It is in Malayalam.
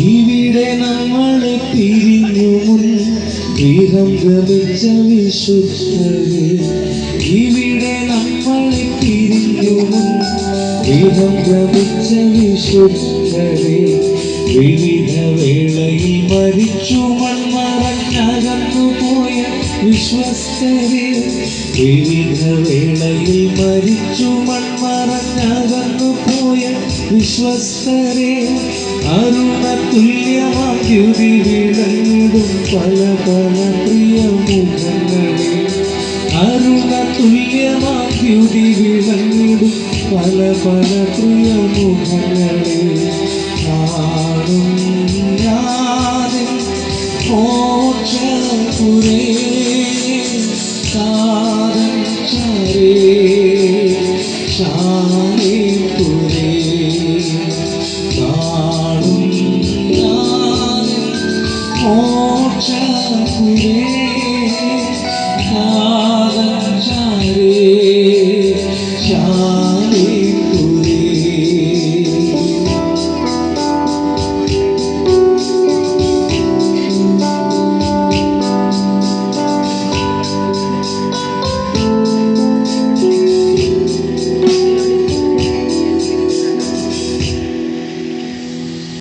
ഇവിടെ നമ്മളെ പിരിഞ്ഞു മുൻ ഗൃഹം ഗമിച്ച വിശുദ്ധരെ, ഇവിടെ നമ്മളെ പിരിഞ്ഞു മുൻ ഗൃഹം ഗമിച്ച വിശുദ്ധരെ, വിവിധ വേളയിൽ മരിച്ചു മൺമറഞ്ഞകന്നു പോയ വിശ്വസ്തരെ, വിവിധ വേളയിൽ മരിച്ചു മൺമറഞ്ഞകന്നു പോയ വിശ്വസ്തരെ, അരുണ തുല്യമാം ദ്യുതി വിളങ്ങിടും പല പല പ്രിയമുഖങ്ങളെ, അരുണ തുല്യമാം ദ്യുതി വിളങ്ങിടും പല പല പ്രിയമുഖങ്ങളെ, കാണും ഞാനിൻ മോക്ഷപുരേ സാരൻ ചരേ ശാലേപുരേ, കാണും ഞാനിൻ മോക്ഷപുരേ